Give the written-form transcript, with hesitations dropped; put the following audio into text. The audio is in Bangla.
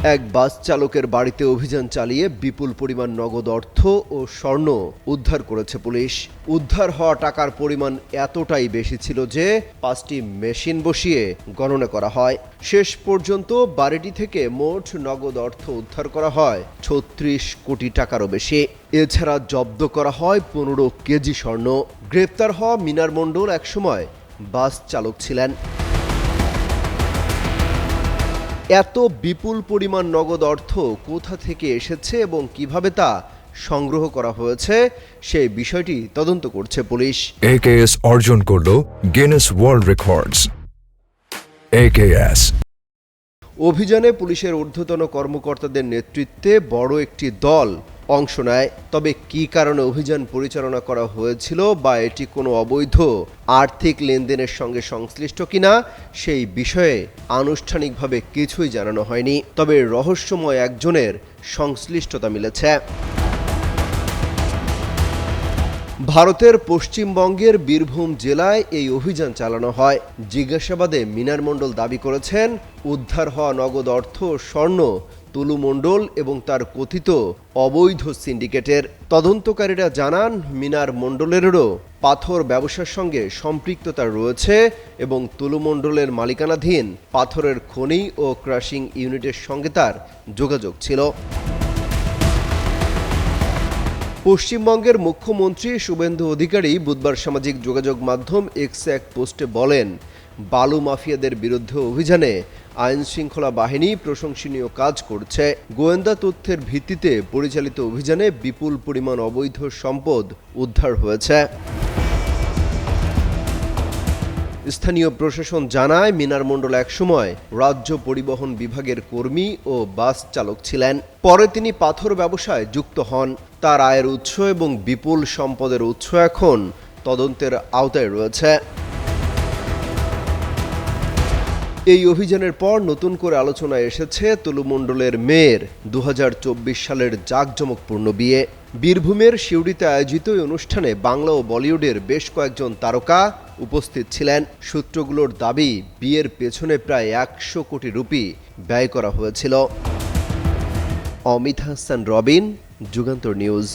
এক বাস চালকের বাড়িতে অভিযান চালিয়ে বিপুল পরিমাণ নগদ অর্থ ও স্বর্ণ উদ্ধার করেছে পুলিশ। উদ্ধার হওয়া টাকার পরিমাণ এতটাই বেশি ছিল যে 5টি মেশিন বসিয়ে গণনা করা হয়। শেষ পর্যন্ত বাড়িটি থেকে মোট নগদ অর্থ উদ্ধার করা হয় 36 কোটি টাকারও বেশি। এছাড়া জব্দ করা হয় 15 কেজি স্বর্ণ। গ্রেপ্তার হওয়া মিনার মণ্ডল একসময় বাস চালক ছিলেন। এত বিপুল পরিমাণ নগদ অর্থ কোথা থেকে এসেছে এবং কিভাবে তা সংগ্রহ করা হয়েছে সেই বিষয়টি তদন্ত করছে পুলিশ। AKS অর্জন করল গিনেস ওয়ার্ল্ড রেকর্ডস। AKS অভিযানে পুলিশের ঊর্ধ্বতন কর্মকর্তাদের নেতৃত্বে বড় একটি দল অংশ নেয়। তবে কী কারণে অভিযান পরিচালনা করা হয়েছিল বা এটি কোনো অবৈধ আর্থিক লেনদেনের সঙ্গে সংশ্লিষ্ট কিনা সেই বিষয়ে আনুষ্ঠানিকভাবে কিছুই জানানো হয়নি। তবে রহস্যময় একজনের সংশ্লিষ্টতা মিলেছে। ভারতের পশ্চিমবঙ্গের বীরভূম জেলায় এই অভিযান চালানো হয়। জিজ্ঞাসাবাদে মিনার মণ্ডল দাবি করেছেন উদ্ধার হওয়া নগদ অর্থ স্বর্ণ তুলু মণ্ডল এবং তার কথিত অবৈধ সিন্ডিকেটের। তদন্তকারীরা জানান মিনার মণ্ডলেরও পাথর ব্যবসার সঙ্গে সম্পৃক্ততা রয়েছে এবং তুলু মণ্ডলের মালিকানাধীন পাথরের খনি ও ক্রাশিং ইউনিটের সঙ্গে তার যোগাযোগ ছিল। পশ্চিমবঙ্গের মুখ্যমন্ত্রী শুভেন্দু অধিকারী বুধবার সামাজিক যোগাযোগ মাধ্যম এক্সে এক পোস্টে বলেন, বালু মাফিয়াদের বিরুদ্ধে অভিযানে আইন শৃঙ্খলা বাহিনী প্রশংসনীয় কাজ করছে। গোয়েন্দা তথ্যের ভিত্তিতে পরিচালিত অভিযানে বিপুল পরিমাণ অবৈধ সম্পদ উদ্ধার হয়েছে। স্থানীয় প্রশাসন জানায় মিনার মণ্ডল একসময় রাজ্য পরিবহন বিভাগের কর্মী ও বাস চালক ছিলেন। পরে তিনি পাথর ব্যবসায় যুক্ত হন। তার আয়ের উৎস এবং বিপুল সম্পদের উৎস এখন তদন্তের আওতায় রয়েছে। এই অভিযানের পর নতুন করে আলোচনায় এসেছে তুলু মণ্ডলের মেয়ের 2024 সালের জাঁকজমকপূর্ণ বিয়ে। বীরভূমের সিউড়িতে আয়োজিত এই অনুষ্ঠানে বাংলা ও বলিউডের বেশ কয়েকজন তারকা উপস্থিত ছিলেন। সূত্রগুলোর দাবি, বিয়ের পেছনে প্রায় 100 কোটি রুপি ব্যয় করা হয়েছিল। অমিত হাসান রবিন, যুগান্তর নিউজ।